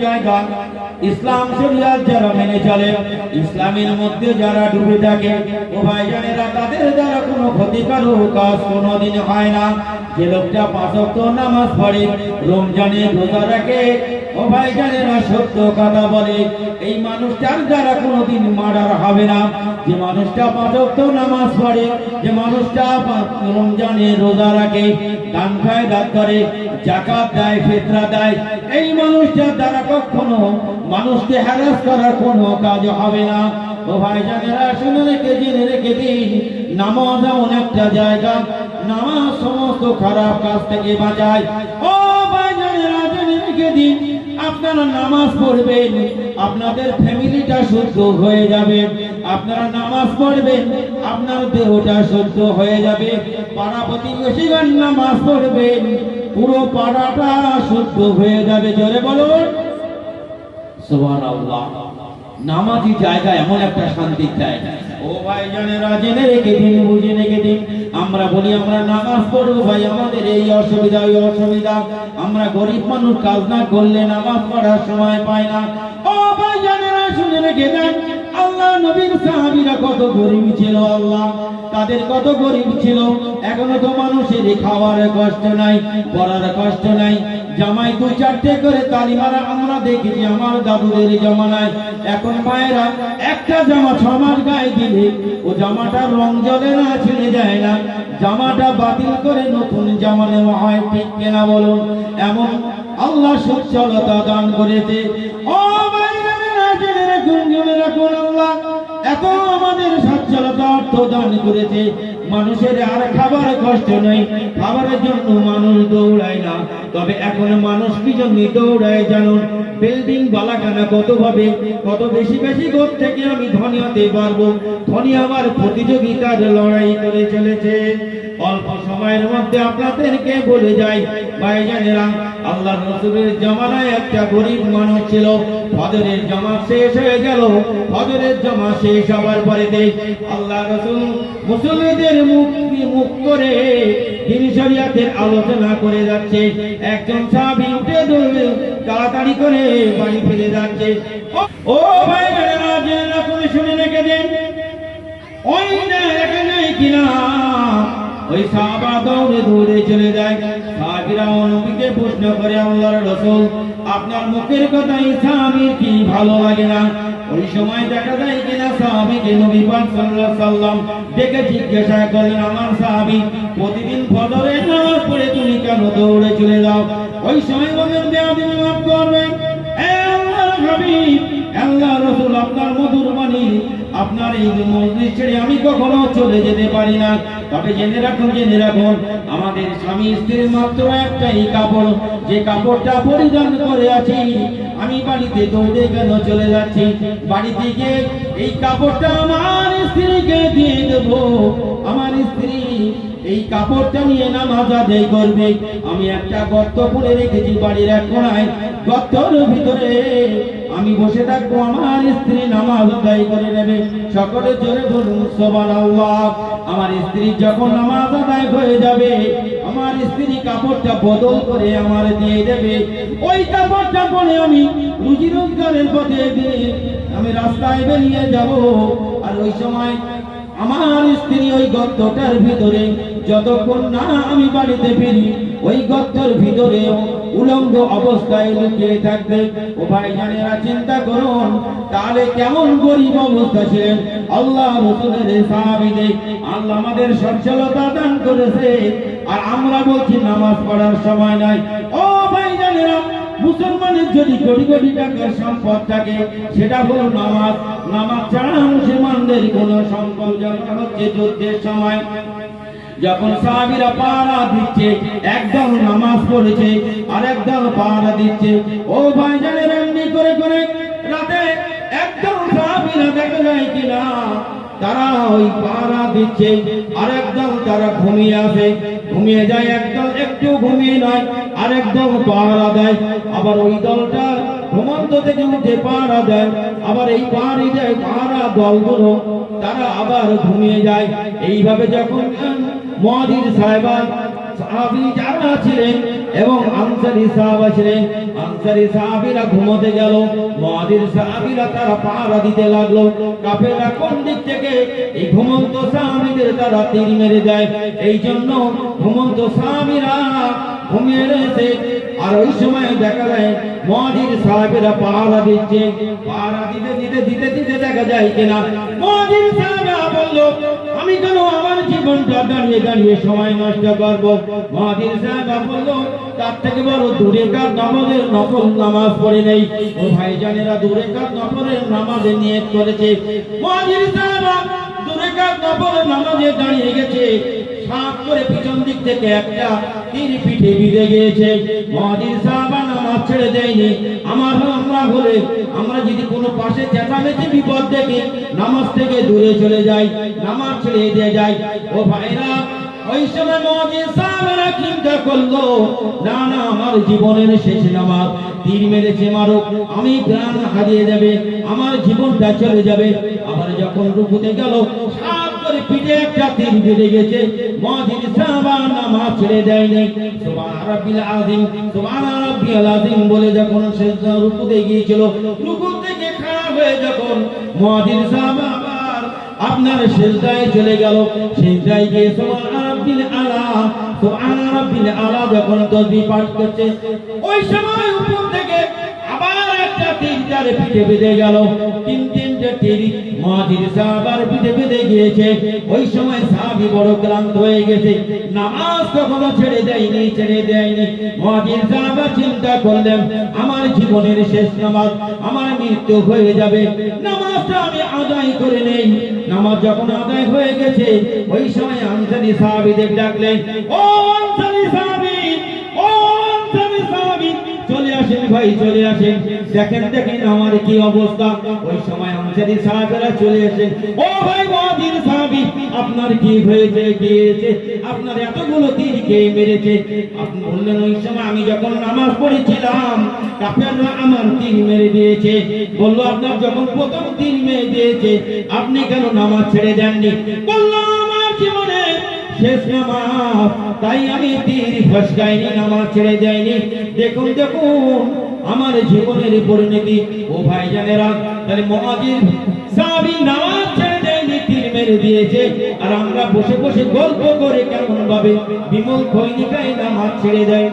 জায়গা ইসলাম শরিয়ত যারা মেনে চলে, ইসলামের মধ্যে যারা ডুবে থাকে, ও ভাইজানেরা তাদের দ্বারা কোনো ক্ষতিকারক কাজ কোনোদিন হয় না। যে লোকটা 5 ওয়াক্ত নামাজ পড়ে, রমজানে রোজা রাখে, ও ভাইজানেরা সত্য কথা বলে, এই মানুষটার দ্বারা কোনোদিন মার্ডার হবে না। যে মানুষটা 5 ওয়াক্ত নামাজ পড়ে, যে মানুষটা রমজানে রোজা রাখে, দান খয়রাত করে, যাকাত দেয়, ফিতরা দেয়, এই মানুষটার দ্বারা কখনো মানুষকে হ্যারাস করার কোনো কাজ হবে না। ও ভাইজানেরা শুনে রেখে জেনে রেখে দিন, নামাজ এমন একটা জায়গা, নামাজ সমস্ত খারাপ কাজ থেকে বাঁচায়। ও ভাইজানেরা জেনে রেখে দিন, আপনারা নামাজ পড়বেন, আপনাদের ফ্যামিলিটা শুদ্ধ হয়ে যাবে। আপনারা নামাজ পড়বেন, আপনার দেহটা শুদ্ধ হয়ে যাবে। পাড়া প্রতিবেশীগণ নামাজ পড়বেন, পুরো পাড়াটা শুদ্ধ হয়ে যাবে। জোরে বলুন সুবহানাল্লাহ। নামাজি জায়গা এমন একটা শান্তির জায়গা। ও ভাইজানেরা জেনে রেখে দিন, বুঝে রেখে দিন, আমরা বলি আমরা নামাজ পড়বো, ভাই আমাদের এই অসুবিধা ওই অসুবিধা, আমরা গরিব মানুষ, কাজ না করলে নামাজ পড়ার সময় পায় না। ও ভাইজানেরা শুনে রেখে দেন, আল্লাহ নবীর সাহাবীরা কত গরিব ছিল, আল্লাহ তাদের কত গরিব ছিল। এখনো তো মানুষের খাওয়ার কষ্ট নাই, পড়ার কষ্ট নাই। জামাই 2-4টে করে তালি মারা আমরা দেখেছি আমার দাদুদের জমানায়। এখন মায়েরা একটা জামা 6 মাস গায়ে দিলে ও জামাটার রং জ্বলে না, ছিঁড়ে যায় না, জামাটা বাতিল করে নতুন জামা নেওয়া হয়। ঠিক কিনা বলুন? এমন আল্লাহ সচ্ছলতা দান করেছে। ও ভাইরা জেনে রাখুন, জেনে রাখুন, আল্লাহ এত আমাদের সচ্ছলতা অর্থ দান করেছে, মানুষের আর খাবার কষ্ট নেই। খাবারের জন্য মানুষ দৌড়ায় না, তবে এখন মানুষ কি জন্য দৌড়ায় জানুন? বিল্ডিং বালাখানা কত ভাবে, কত বেশি বেশি ঘর থেকে আমি ধনী হতে পারবো, ধনী আমার প্রতিযোগিতার লড়াই করে চলেছে। অল্প সময়ের মধ্যে আপনাদেরকে বলে যাই ভাইজানেরা, আল্লাহ রাসূলের জামানায় একটা গরিব মানুষ ছিল। ফজরের জামাত শেষ হয়ে গেল, ফজরের জামাত শেষ হওয়ার পরে আল্লাহ রাসূল মুসল্লিদের মুখ করে দ্বীন শরিয়তের আলোচনা করে যাচ্ছে। একজন সাহাবী উঠে ধরে তাড়াতাড়ি করে বাড়ি ফিরে যাচ্ছে। ও ভাইজানেরা জেনে রাখুন, শুনে রেখে দিন, ওই না এখানে কিনা ওই সাহাবা দৌড়ে দৌড়ে চলে যায়। সাহাবীরা নবীকে প্রশ্ন করে, আল্লাহর রাসূল আপনার মুখের কথা ইসলামের কি ভালো লাগে না? ওই সময় দেখা যায় কিনা সাহাবীকে নবী পাক সাল্লাল্লাহু আলাইহি সাল্লাম ডেকে জিজ্ঞাসা করলেন, আমার সাহাবী প্রতিদিন ফজরের নামাজ পড়ে তুমি কেন দৌড়ে চলে যাও? ওই সময় বলেন, বেয়াদবি মাফ করবেন, হে আল্লাহর হাবিব, আল্লাহর রাসূল আপনার মধুর বাণী, আপনার এই মজলিস ছেড়ে আমি কখনো চলে যেতে পারি না। তবে জেনে রাখুন, জেনে রাখুন, আমাদের স্বামী স্ত্রীর মাত্র একটাই কাপড়, যে কাপড়টা পরিধান করে আছি, আমি বাড়িতে দৌড়ে কেন চলে যাচ্ছি? বাড়িতে গিয়ে এই কাপড়টা আমার স্ত্রীকে দিয়ে দেব, আমার স্ত্রী এই কাপড়টা নিয়ে নামাজ আদায় করবে। আমি একটা গর্ত করে রেখেছি বাড়ির এক কোণায়, গর্তের ভিতরে আমি বসে থাকবো, আমার স্ত্রী নামাজ আদায় করে নেবে। সকলে জোরে বলুন সুবহানাল্লাহ। আমার স্ত্রী যখন নামাজ আদায় হয়ে যাবে, আমার স্ত্রী কাপড়টা বদল করে আমার দিয়ে দেবে। ওই কাপড়টা পরে আমি রুজি রোজগারের পথে দিয়ে আমি রাস্তায় বেরিয়ে যাব। আর ওই সময় আমার স্ত্রী ওই গর্তটার ভিতরে যতক্ষণ না আমি বাড়িতে ফিরি, ওই গর্তের ভিতরে উলঙ্গ অবস্থায় লুকিয়ে থাকবে। ও ভাইজানেরা চিন্তা করুন, তাহলে কেমন গরিব অবস্থা ছিলেন আল্লাহ রাসূলের সাহাবীদের। আল্লাহ আমাদের সচ্ছলতা দান করেছে, আর আমরা বলছি নামাজ পড়ার সময় নাই। ও ভাইজানেরা, মুসলমানের যদি কোটি কোটি টাকার সম্পদ থাকে, সেটা হলো নামাজ। নামাজ ছাড়া মুসলমানদের কোনো সম্পদ হচ্ছে যুদ্ধের সময় যখন সাহাবীরা পাহারা দিচ্ছে, একদল নামাজ পড়েছে আর একদল পাহারা দিচ্ছে। ও ভাইজানেরা, এমনি করে করে রাতে একদল সাহাবীরা দেখা যায় কিনা তারা ওই পাহারা দিচ্ছে, আর একদল তারা ঘুমিয়ে আসে, ঘুমিয়ে যায়। একদল একটু ঘুমিয়ে নয়, আর একদল পাহারা দেয়। আবার ওই দলটা ঘুমন্ত থেকে উঠে পাহারা দেয়, আবার এই পাহাড়ি দেয় পাহারা দলগুলো তারা আবার ঘুমিয়ে যায়। এইভাবে যখন মুয়াজ্জিন সাহেব সাহাবী যারা ছিলেন এবং আনসারী সাহাবা ছিলেন, আনসারী সাহাবীরা ঘুমোতে গেল, মুহাজির সাহাবীরা তারা পাহারা দিতে লাগলো। কাফেররা কোন দিক থেকে এই ঘুমন্ত সাহাবীদের তারা তীর মেরে দেয়, এই জন্য ঘুমন্ত সাহাবীরা ঘুমিয়ে রয়েছে। আর ওই সময় দেখা যায় মুহাজির সাহাবীরা পাহারা দিচ্ছে, পাহারা দিতে দিতে দিতে দিতে দেখা যায় কিনা মুহাজির সাহাবা বলল, আমি কেন আমার জীবনটা দাঁড়িয়ে দাঁড়িয়ে সময় নষ্ট করব। মুহাজির সাহাবা বলল, তার থেকে বড় দূরে কার নামাজের নফল নামাজ পড়ে নেই। ও ভাইজানেরা, দূরে কার নফলের নামাজে নিয়ত করেছে। মুহাজির সাহাবা দূরে কার নফলের নামাজে দাঁড়িয়ে গেছে, সাপ করে পিছন দিক থেকে একটা তীর পিঠে বিঁধে গিয়েছে। মুহাজির সাহাবা নামাজ ছেড়ে দেয়নি। আমরা হলে আমরা যদি কোনো পাশে চেঁচামেচি বিপদ দেখি নামাজ থেকে দূরে চলে যাই, নামাজ ছেড়ে দিয়ে যাই। ও ভাইরা, ওই সময় মুহাজির সাহাবারা চিন্তা করলো, না না, আমার জীবনের শেষ নামাজ, তীর মেরেছে মারুক, আমি প্রাণ হারিয়ে যাবে, আমার জীবনটা চলে যাবে। আবার যখন রুকুতে গেল, সাপ করে পিঠে একটা তীর বেঁধে গেছে। মুহাজির সাহাবা নামাজ ছেড়ে দেয়নি। সুবহান রাব্বিল আযীম, সুবহান রাব্বিল আযীম বলে যখন সিজদা রুকুতে গিয়েছিল, রুকু থেকে খাড়া হয়ে যখন মুহাজির সাহাবা আবার আপনার সিজদায় চলে গেল, সিজদায় গিয়ে সুবহান রাব্বিল আলা, সুবহান রাব্বিল আলা যখন তাসবিহ পাঠ করছে, ওই সময় উপর থেকে আবার একটা তীর তার পিঠে বেঁধে গেল। তিনটে তীর মুহাজির সাহাবার পিঠে বেঁধে গিয়েছে। ওই সময় সাহাবী বড় ক্লান্ত হয়ে গেছে, নামাজ কখনো ছেড়ে দেয়নি। মুহাজির সাহাবা চিন্তা করলেন, আমার জীবনের শেষ নামাজ, আমার মৃত্যু হয়ে যাবে, নামাজটা আমি আদায় করে নেই। নামাজ যখন আদায় হয়ে গেছে, ওই সময় আনসারী সাহাবীদের ডাকলেন, ও আনসারী সাহাবী, ও আনসারী সাহাবী, চলে আসেন ভাই, চলে আসেন, দেখেন দেখেন আমার কি অবস্থা। ওই সময় আনসারী সাহাবীরা চলে আসেন, ও ভাই মুহাজির সাহাবী, আপনার কি হয়েছে, গিয়েছে আপনার এতগুলো তীর কে মেরেছে? আপনি বললেন, ওই সময় আমি যখন নামাজ পড়েছিলাম কাফেররা আমার তীর মেরে দিয়েছে। বলল, আপনার যখন প্রথম তীর মেরে দিয়েছে আপনি কেন নামাজ ছেড়ে দেননি? বলল, আমার জীবনে শেষ নামাজ, তাই আমি তীর ফসকাইনি, নামাজ ছেড়ে দেয়নি। দেখুন দেখুন আমার জীবনের পরিণতি। ও ভাইজানেরা, তাহলে মুহাজির সাহাবী নামাজ ছেড়ে দেয়নি, তীর মেরে দিয়েছে, আর আমরা বসে বসে গল্প করে কেমন ভাবে বিমল খৈনিকায় নামাজ ছেড়ে দেয়।